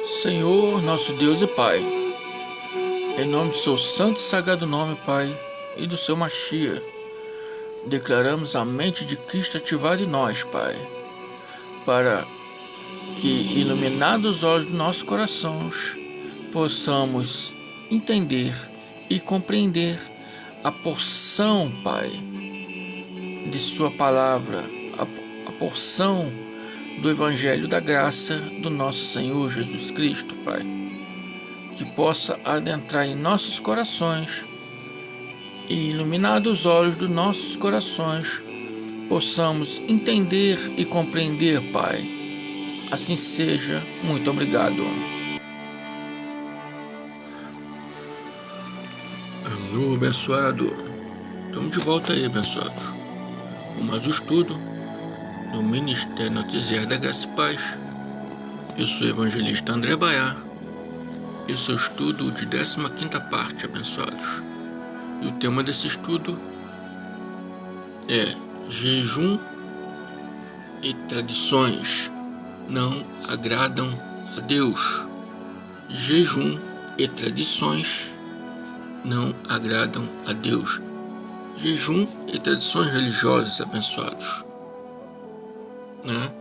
Senhor, nosso Deus e Pai, em nome do seu santo e sagrado nome, Pai, e do seu Machia, declaramos a mente de Cristo ativada em nós, Pai, para que, iluminados os olhos dos nossos corações, possamos entender e compreender a porção, Pai, de sua palavra, a porção do Evangelho da graça do nosso Senhor Jesus Cristo, Pai, que possa adentrar em nossos corações e, iluminados os olhos dos nossos corações, possamos entender e compreender, Pai. Assim seja. Muito obrigado. Alô, abençoado. Estamos de volta aí, abençoado, com mais um estudo no Ministério Noticiário da Graça e Paz. Eu sou o evangelista André Baiar. Esse é o estudo de 15ª parte, abençoados. E o tema desse estudo é jejum e tradições não agradam a Deus. Jejum e tradições não agradam a Deus. Jejum e tradições religiosas, abençoados, né?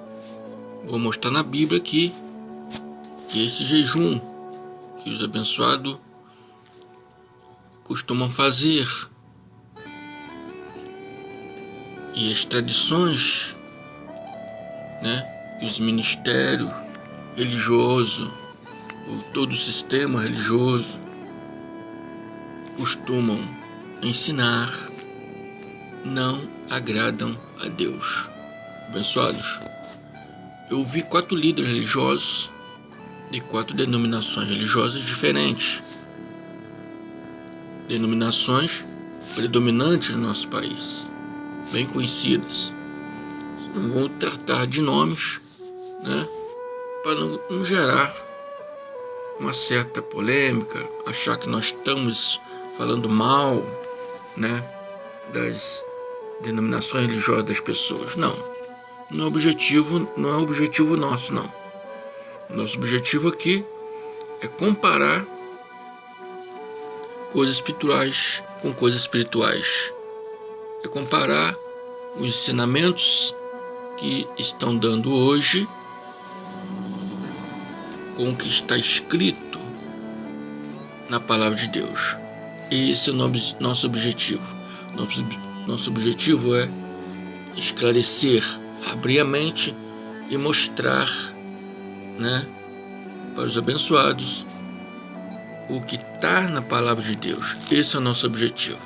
Vou mostrar na Bíblia aqui que esse jejum que os abençoados costumam fazer e as tradições, né, que os ministérios religiosos ou todo o sistema religioso costumam ensinar não agradam a Deus. Abençoados, eu vi 4 líderes religiosos de 4 denominações religiosas diferentes, denominações predominantes no nosso país, bem conhecidas. Não vou tratar de nomes, né, para não gerar uma certa polêmica, achar que nós estamos falando mal, né, das denominações religiosas das pessoas. Não é objetivo nosso, não. Nosso objetivo aqui é comparar coisas espirituais com coisas espirituais. É comparar os ensinamentos que estão dando hoje com o que está escrito na palavra de Deus. Esse é o nosso objetivo. Nosso objetivo é esclarecer, abrir a mente e mostrar, né, para os abençoados o que está na palavra de Deus. Esse é o nosso objetivo.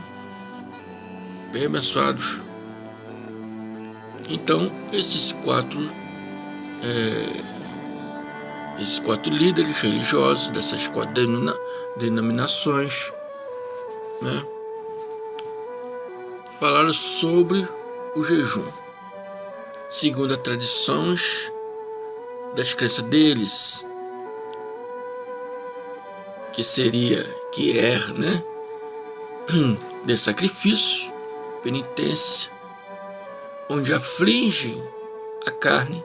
Bem, abençoados, então esses quatro líderes religiosos dessas 4 denominações, né, falaram sobre o jejum segundo as tradições das crenças deles, que é, né, de sacrifício, penitência, onde afligem a carne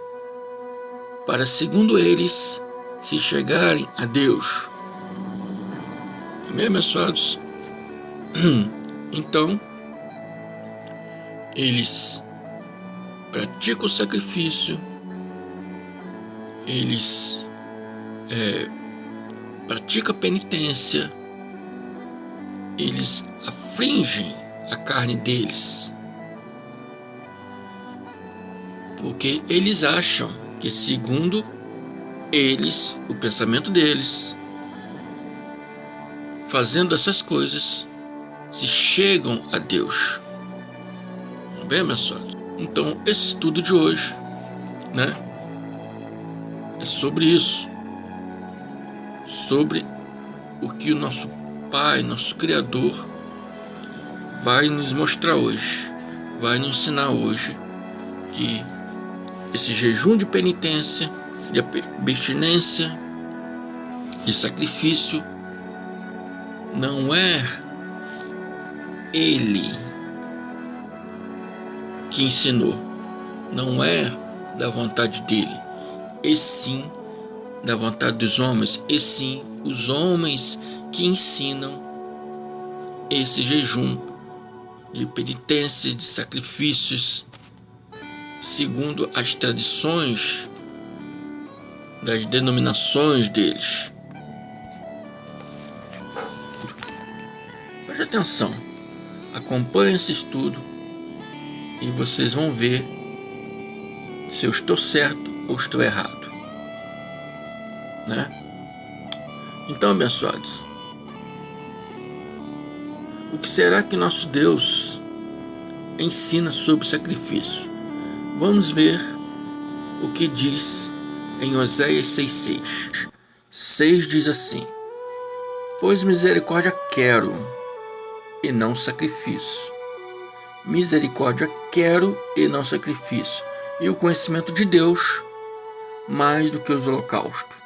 para, segundo eles, se chegarem a Deus. Amém, abençoados? Então, eles praticam o sacrifício, eles praticam a penitência, eles afligem a carne deles, porque eles acham que, segundo eles, o pensamento deles, fazendo essas coisas, se chegam a Deus. Bem, abençoado? Então, esse estudo de hoje, né, é sobre isso, sobre o que o nosso Pai, nosso Criador, vai nos mostrar hoje, vai nos ensinar hoje, que esse jejum de penitência, de abstinência, de sacrifício, não é Ele que ensinou, não é da vontade dele, e sim da vontade dos homens, e sim os homens que ensinam esse jejum de penitências, de sacrifícios, segundo as tradições das denominações deles. Preste atenção, acompanhe esse estudo e vocês vão ver se eu estou certo ou estou errado, né? Então, abençoados, o que será que nosso Deus ensina sobre sacrifício? Vamos ver o que diz em Oséias 6,6. 6 diz assim: pois misericórdia quero e não sacrifício. Misericórdia quero e não sacrifício, e o conhecimento de Deus mais do que os holocaustos.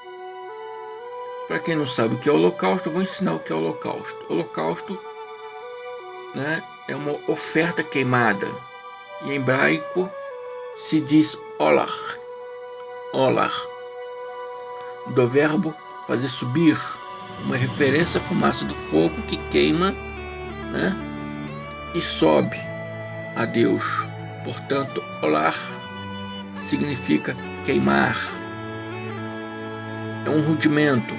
Para quem não sabe o que é holocausto, eu vou ensinar o que é holocausto. Holocausto, né, é uma oferta queimada. Em hebraico se diz olar. Olar, do verbo fazer subir, uma referência à fumaça do fogo que queima, né, e sobe a Deus. Portanto, olar significa queimar. É um rudimento.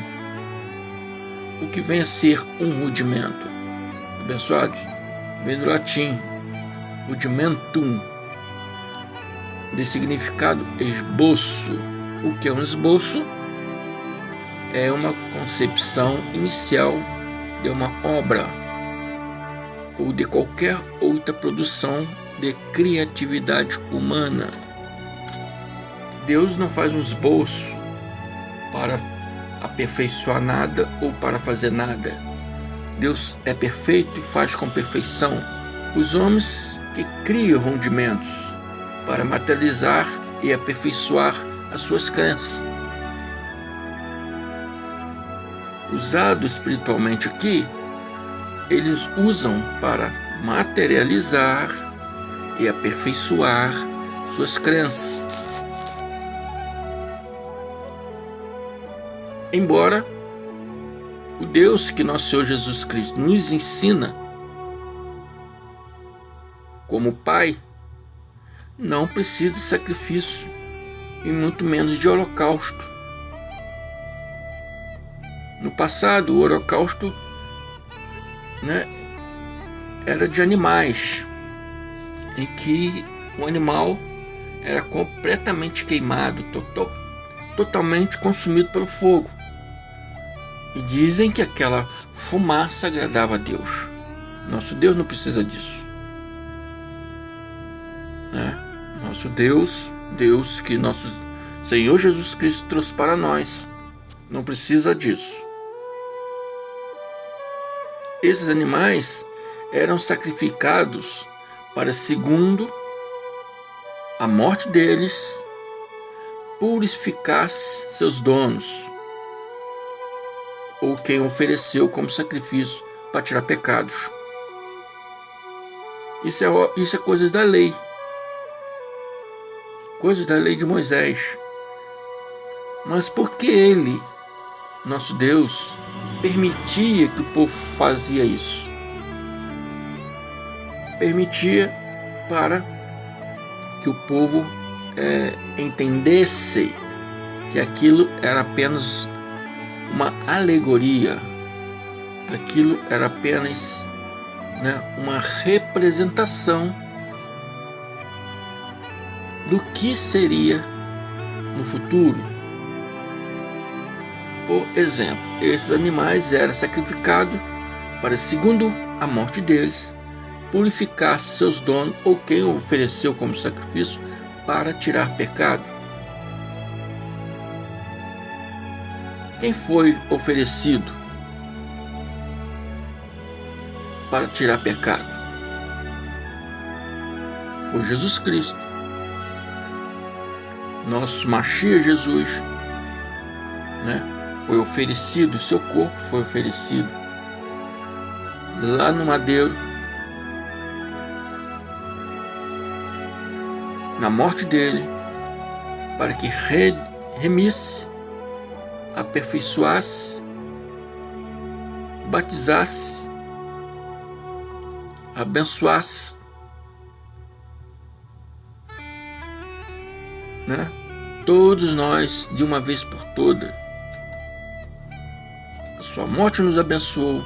O que vem a ser um rudimento? Abençoados, vem do latim rudimentum, de significado esboço. O que é um esboço? É uma concepção inicial de uma obra ou de qualquer outra produção de criatividade humana. Deus não faz um esboço para aperfeiçoar nada ou para fazer nada. Deus é perfeito e faz com perfeição. Os homens que criam rudimentos para materializar e aperfeiçoar as suas crenças. Usado espiritualmente aqui, eles usam para materializar e aperfeiçoar suas crenças. Embora o Deus que nosso Senhor Jesus Cristo nos ensina como Pai, não precisa de sacrifício e muito menos de holocausto. No passado, o holocausto, né, era de animais, em que o animal era completamente queimado, totalmente consumido pelo fogo. E dizem que aquela fumaça agradava a Deus. Nosso Deus não precisa disso, né? Nosso Deus que nosso Senhor Jesus Cristo trouxe para nós, não precisa disso. Esses animais eram sacrificados para, segundo a morte deles, purificasse seus donos, ou quem ofereceu como sacrifício para tirar pecados. Isso é coisas da lei. Coisas da lei de Moisés. Mas por que ele, nosso Deus, permitia que o povo fazia isso? Permitia para que o povo entendesse que aquilo era apenas uma alegoria, aquilo era apenas, né, uma representação do que seria no futuro. Por exemplo, esses animais eram sacrificados para, segundo a morte deles, purificar seus donos ou quem ofereceu como sacrifício para tirar pecado. Quem foi oferecido para tirar pecado? Foi Jesus Cristo. Nosso Mashiach Jesus, né? Foi oferecido, seu corpo foi oferecido lá no madeiro, na morte dele, para que remisse aperfeiçoasse, batizasse, abençoasse, né? Todos nós de uma vez por toda. A sua morte nos abençoou.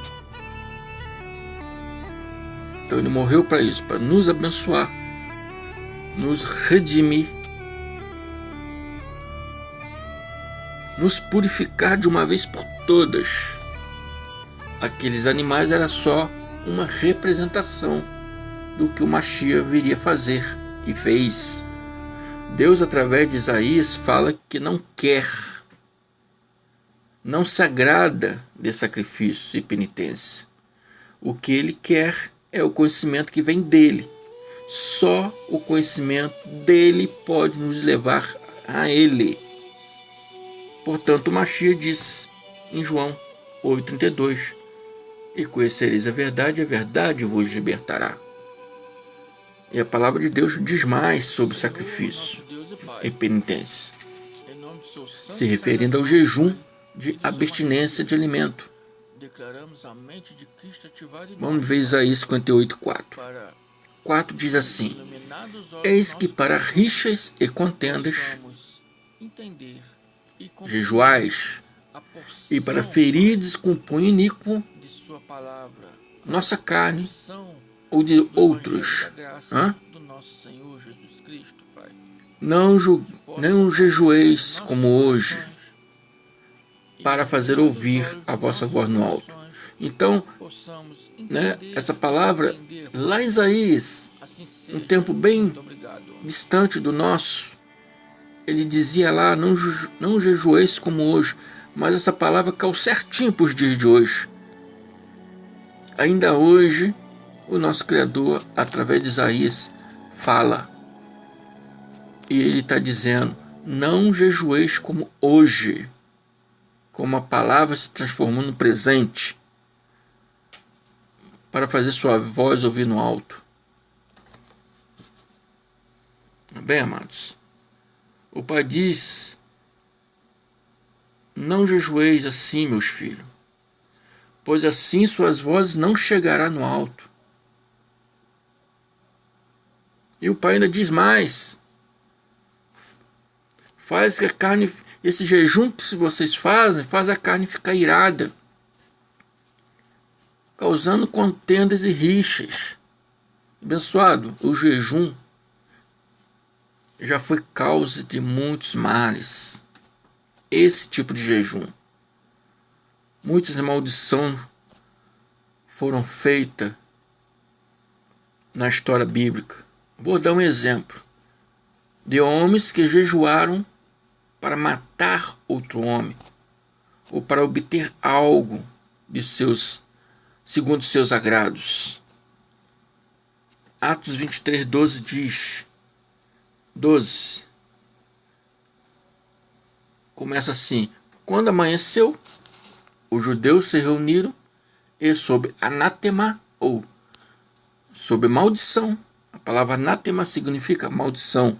Então ele morreu para isso, para nos abençoar, nos redimir, nos purificar de uma vez por todas. Aqueles animais era só uma representação do que o Mashiach viria fazer e fez. Deus, através de Isaías, fala que não quer, não se agrada de sacrifícios e penitência. O que ele quer é o conhecimento que vem dele. Só o conhecimento dele pode nos levar a ele. Portanto, o Mashiach diz em João 8,32: e conhecereis a verdade vos libertará. E a palavra de Deus diz mais sobre sacrifício e penitência, se referindo ao jejum de abstinência de alimento. Vamos ver Isaías 58,4. 4 diz assim: eis que para rixas e contendas jejuais, e para feridos com punho iníquo nossa carne ou de outros. Não jejueis como hoje, para fazer ouvir a vossa voz no alto. Então, né, essa palavra, lá em Isaías, um tempo bem distante do nosso, ele dizia lá, não jejueis como hoje, mas essa palavra caiu certinho para os dias de hoje. Ainda hoje, o nosso Criador, através de Isaías, fala. E ele está dizendo, não jejueis como hoje, como a palavra se transformou no presente, para fazer sua voz ouvir no alto. Bem, amados, o Pai diz, não jejueis assim, meus filhos, pois assim suas vozes não chegarão no alto. E o Pai ainda diz mais, faz que a carne, esse jejum que vocês fazem, faz a carne ficar irada, causando contendas e rixas. Abençoado, o jejum já foi causa de muitos males. Esse tipo de jejum. Muitas maldições foram feitas na história bíblica. Vou dar um exemplo de homens que jejuaram para matar outro homem ou para obter algo de segundo seus agrados. Atos 23:12 diz, 12, começa assim: quando amanheceu, os judeus se reuniram e sob anátema, ou sob maldição, a palavra anátema significa maldição,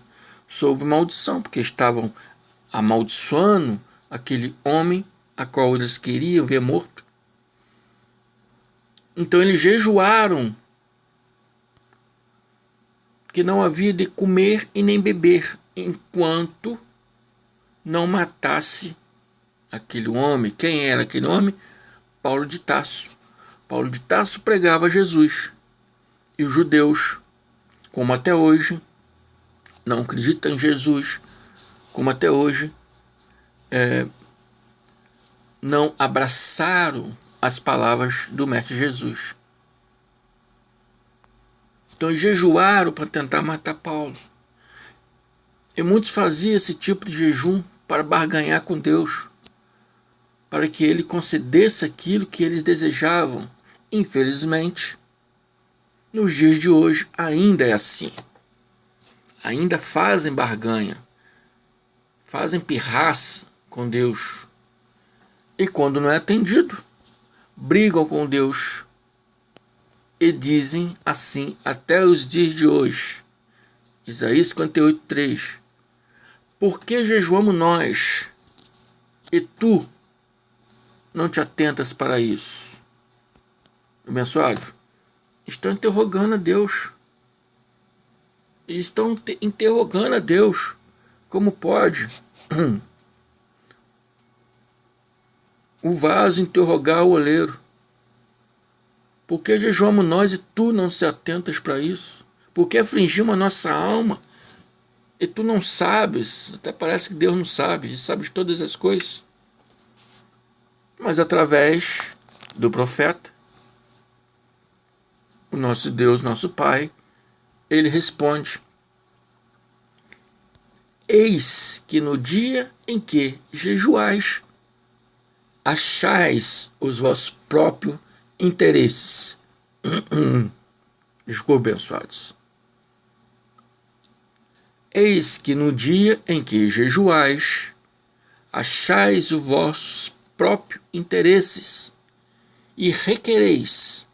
sob maldição, porque estavam amaldiçoando aquele homem a qual eles queriam ver morto. Então eles jejuaram que não havia de comer e nem beber enquanto não matasse aquele homem. Quem era aquele homem? Paulo de Tarso. Paulo de Tarso pregava Jesus. E os judeus, como até hoje, não acreditam em Jesus, como até hoje, não abraçaram as palavras do Mestre Jesus. Então jejuaram para tentar matar Paulo. E muitos faziam esse tipo de jejum para barganhar com Deus, para que ele concedesse aquilo que eles desejavam. Infelizmente, nos dias de hoje ainda é assim. Ainda fazem barganha, fazem pirraça com Deus. E quando não é atendido, brigam com Deus. E dizem assim até os dias de hoje. Isaías 58:3. Por que jejuamos nós, e tu não te atentas para isso? Abençoados, estão interrogando a Deus. Estão interrogando a Deus. Como pode o vaso interrogar o oleiro? Por que jejuamos nós e tu não se atentas para isso? Por que afligimos a nossa alma e tu não sabes? Até parece que Deus não sabe, Ele sabe de todas as coisas. Mas através do profeta, o nosso Deus, nosso Pai, Ele responde: eis que no dia em que jejuais, achais os vossos próprios interesses. Desculpe, abençoados. Eis que no dia em que jejuais, achais os vossos próprios interesses e requereis,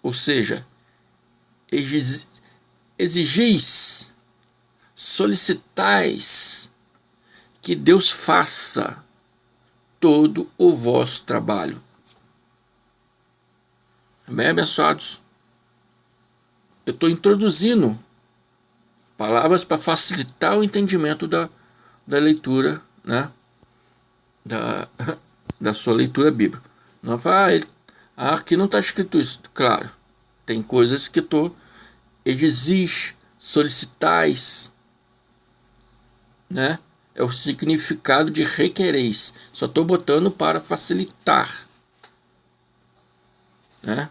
ou seja, exigis, solicitais que Deus faça todo o vosso trabalho. Amém, abençoados? Eu estou introduzindo palavras para facilitar o entendimento da leitura, né? Da sua leitura bíblica. Não vai, aqui não está escrito isso. Claro, tem coisas que exigis, solicitais, né? É o significado de requereis. Só estou botando para facilitar, né?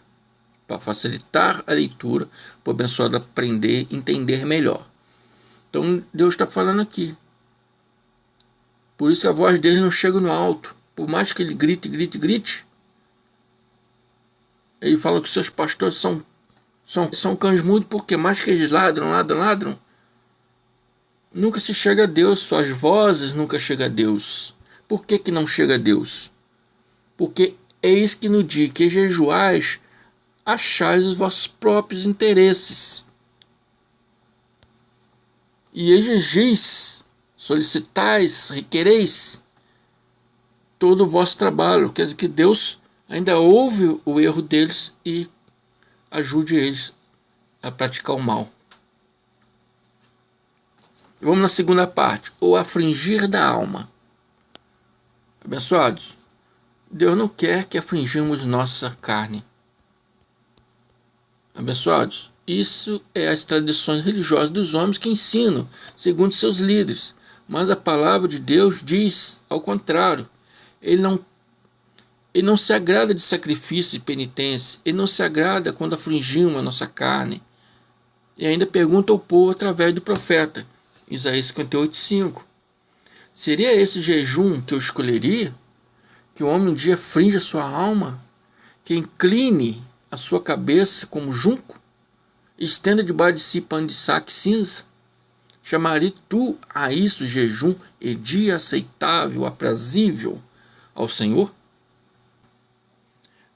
Para facilitar a leitura, para o abençoado aprender, entender melhor. Então Deus está falando aqui. Por isso a voz dele não chega no alto. Por mais que ele grite, ele fala que seus pastores são cães mudos, porque mais que eles ladram, nunca se chega a Deus. Suas vozes nunca chegam a Deus. Por que não chega a Deus? Porque eis que no dia que jejuais, achais os vossos próprios interesses e exigis, solicitais, requereis todo o vosso trabalho. Quer dizer que Deus ainda ouve o erro deles e ajude eles a praticar o mal. Vamos na segunda parte, o afligir da alma. Abençoados, Deus não quer que afligimos nossa carne. Abençoados, isso é as tradições religiosas dos homens que ensinam, segundo seus líderes. Mas a palavra de Deus diz ao contrário. Ele não se agrada de sacrifício e penitência. Ele não se agrada quando afligimos a nossa carne. E ainda pergunta ao povo através do profeta, Isaías 58:5. Seria esse jejum que eu escolheria? Que o homem um dia aflige a sua alma? Que incline a sua cabeça como junco? Estenda debaixo de si pano de saco e cinza? Chamaria tu a isso jejum e dia aceitável, aprazível ao Senhor?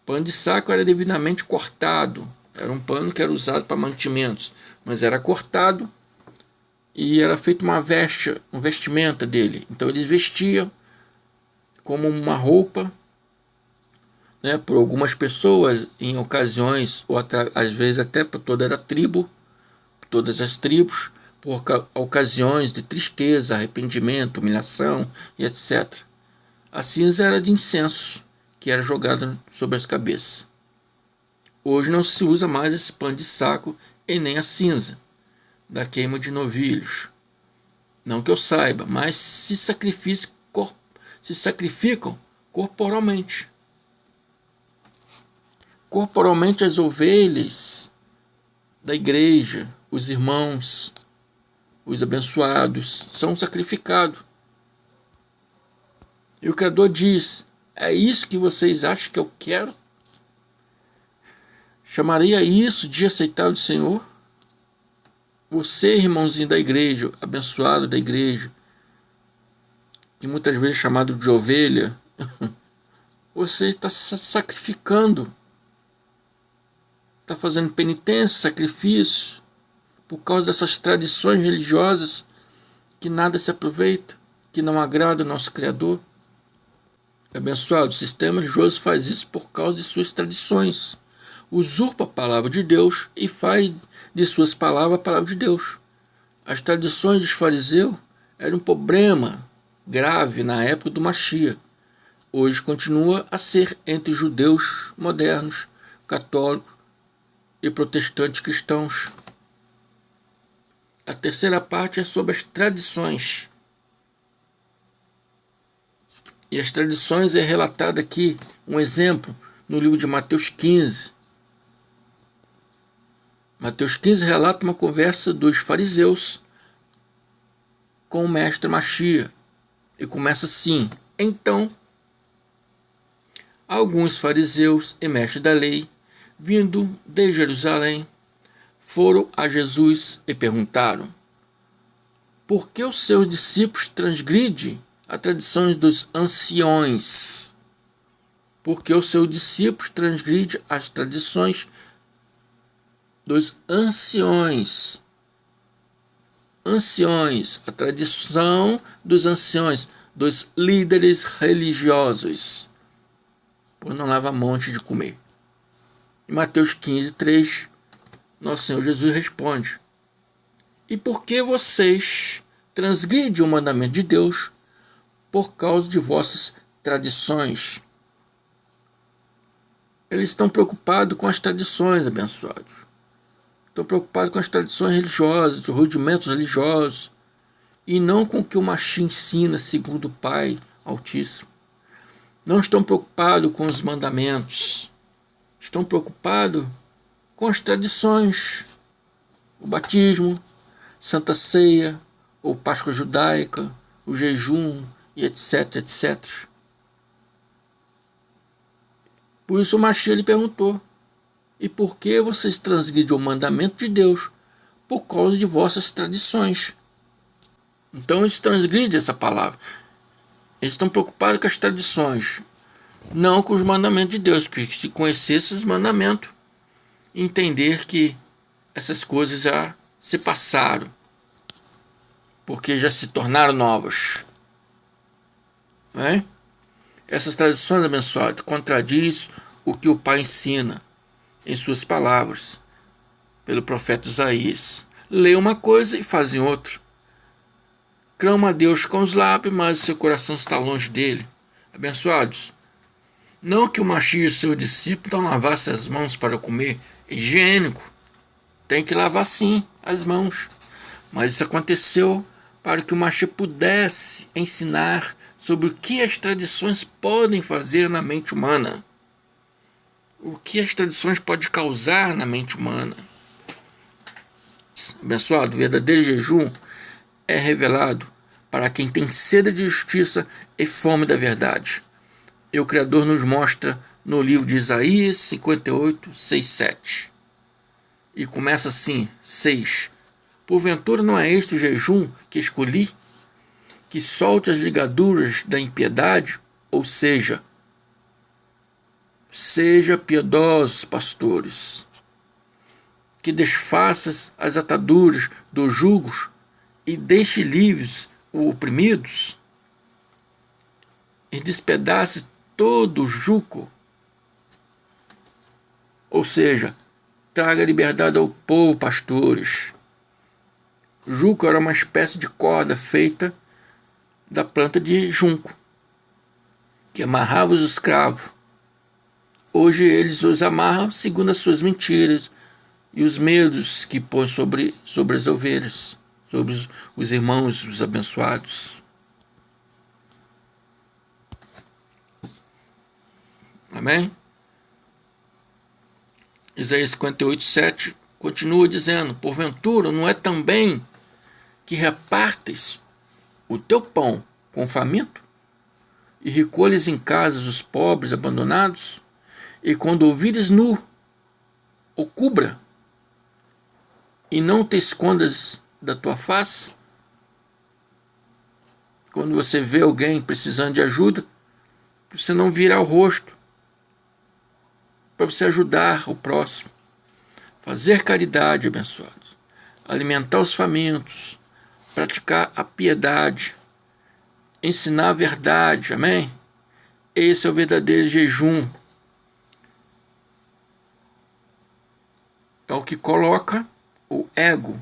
Pano de saco era devidamente cortado. Era um pano que era usado para mantimentos, mas era cortado e era feito uma vestimenta dele. Então eles vestiam como uma roupa, né, por algumas pessoas em ocasiões, ou às vezes até por toda a tribo, todas as tribos, por ocasiões de tristeza, arrependimento, humilhação e etc. A cinza era de incenso, que era jogada sobre as cabeças. Hoje não se usa mais esse pano de saco e nem a cinza da queima de novilhos. Não que eu saiba, mas se sacrificam corporalmente. Corporalmente as ovelhas da igreja, os irmãos, os abençoados, são sacrificados. E o Criador diz: é isso que vocês acham que eu quero? Chamaria isso de aceitável do Senhor? Você, irmãozinho da igreja, abençoado da igreja, que muitas vezes é chamado de ovelha, você está sacrificando, está fazendo penitência, sacrifício, por causa dessas tradições religiosas que nada se aproveita, que não agrada o nosso Criador. Abençoado, o sistema religioso faz isso por causa de suas tradições. Usurpa a palavra de Deus e faz de suas palavras a palavra de Deus. As tradições dos fariseus eram um problema grave na época do Machia. Hoje continua a ser entre judeus modernos, católicos e protestantes cristãos. A terceira parte é sobre as tradições. E as tradições é relatado aqui, um exemplo, no livro de Mateus 15. Mateus 15 relata uma conversa dos fariseus com o mestre Machia. E começa assim: então, alguns fariseus e mestres da lei, vindo de Jerusalém, foram a Jesus e perguntaram: por que os seus discípulos transgridem as tradições dos anciões? Porque os seus discípulos transgridem as tradições dos anciões. Anciões, a tradição dos anciões, dos líderes religiosos, por não lavar monte de comer. Em Mateus 15, 3, nosso Senhor Jesus responde: e por que vocês transgridem o mandamento de Deus por causa de vossas tradições? Eles estão preocupados com as tradições, abençoados. Estão preocupados com as tradições religiosas, os rudimentos religiosos, e não com o que o Machia ensina segundo o Pai Altíssimo. Não estão preocupados com os mandamentos. Estão preocupados com as tradições. O batismo, Santa Ceia, ou Páscoa Judaica, o jejum, e etc, etc. Por isso o Machia lhe perguntou: e por que vocês transgridem o mandamento de Deus por causa de vossas tradições? Então eles transgridem essa palavra. Eles estão preocupados com as tradições, não com os mandamentos de Deus, que se conhecesse os mandamentos, entender que essas coisas já se passaram, porque já se tornaram novas. Não é? Essas tradições, abençoadas, contradiz o que o Pai ensina em suas palavras, pelo profeta Isaías. Lê uma coisa e fazem outra. Clama a Deus com os lábios, mas o seu coração está longe dele. Abençoados, não que o Machia e o seu discípulo não lavassem as mãos para comer, é higiênico. Tem que lavar sim as mãos. Mas isso aconteceu para que o Machia pudesse ensinar sobre o que as tradições podem fazer na mente humana. O que as tradições podem causar na mente humana. Abençoado, o verdadeiro jejum é revelado para quem tem sede de justiça e fome da verdade. E o Criador nos mostra no livro de Isaías 58, 6, 7. E começa assim, 6. Porventura não é este o jejum que escolhi? Que solte as ligaduras da impiedade, ou seja, seja piedosos, pastores, que desfaças as ataduras dos jugos e deixe livres os oprimidos, e despedace todo o jugo, ou seja, traga liberdade ao povo, pastores. O jugo era uma espécie de corda feita da planta de junco, que amarrava os escravos. Hoje eles os amarram segundo as suas mentiras e os medos que põem sobre as ovelhas, sobre os irmãos, os abençoados. Amém? Isaías 58, 7 continua dizendo: porventura não é também que repartes o teu pão com o faminto e recolhes em casas os pobres abandonados? E quando ouvires nu, o cubra, e não te escondas da tua face. Quando você vê alguém precisando de ajuda, você não virar o rosto, para você ajudar o próximo, fazer caridade, abençoados, alimentar os famintos, praticar a piedade, ensinar a verdade, amém? Esse é o verdadeiro jejum. É o que coloca o ego,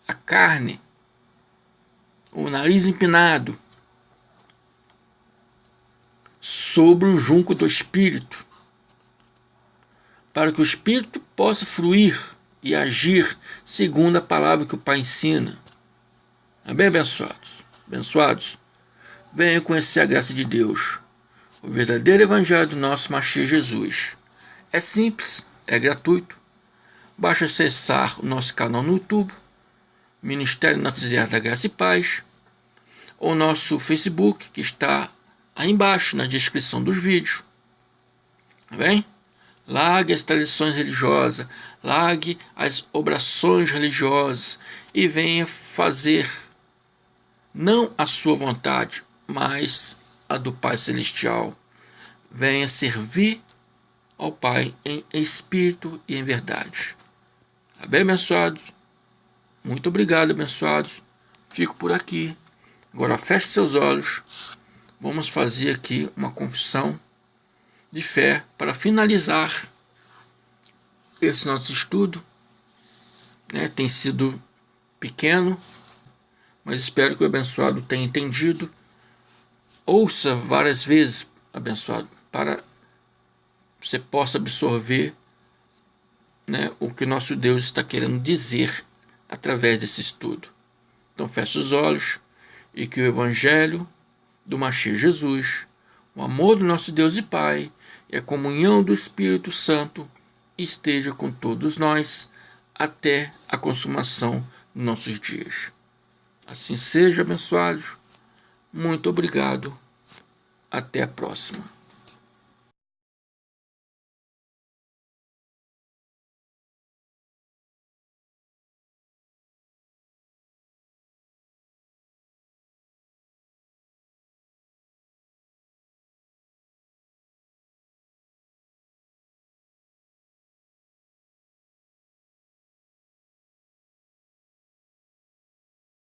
a carne, o nariz empinado sobre o junco do Espírito, para que o Espírito possa fluir e agir segundo a palavra que o Pai ensina. Amém, abençoados? Abençoados, venham conhecer a graça de Deus, o verdadeiro evangelho do nosso Machia Jesus. É simples, é gratuito. Basta acessar o nosso canal no YouTube, Ministério Noticiário da Graça e Paz, ou nosso Facebook, que está aí embaixo na descrição dos vídeos. Tá bem? Largue as tradições religiosas, largue as obrações religiosas e venha fazer não a sua vontade, mas a do Pai Celestial. Venha servir ao Pai em espírito e em verdade. Tá bem, abençoados? Muito obrigado, abençoados. Fico por aqui. Agora feche seus olhos. Vamos fazer aqui uma confissão de fé para finalizar esse nosso estudo. Tem sido pequeno, mas espero que o abençoado tenha entendido. Ouça várias vezes, abençoado, para você possa absorver o que nosso Deus está querendo dizer através desse estudo. Então feche os olhos e que o Evangelho do Machia Jesus, o amor do nosso Deus e Pai e a comunhão do Espírito Santo esteja com todos nós até a consumação dos nossos dias. Assim seja, abençoados. Muito obrigado. Até a próxima.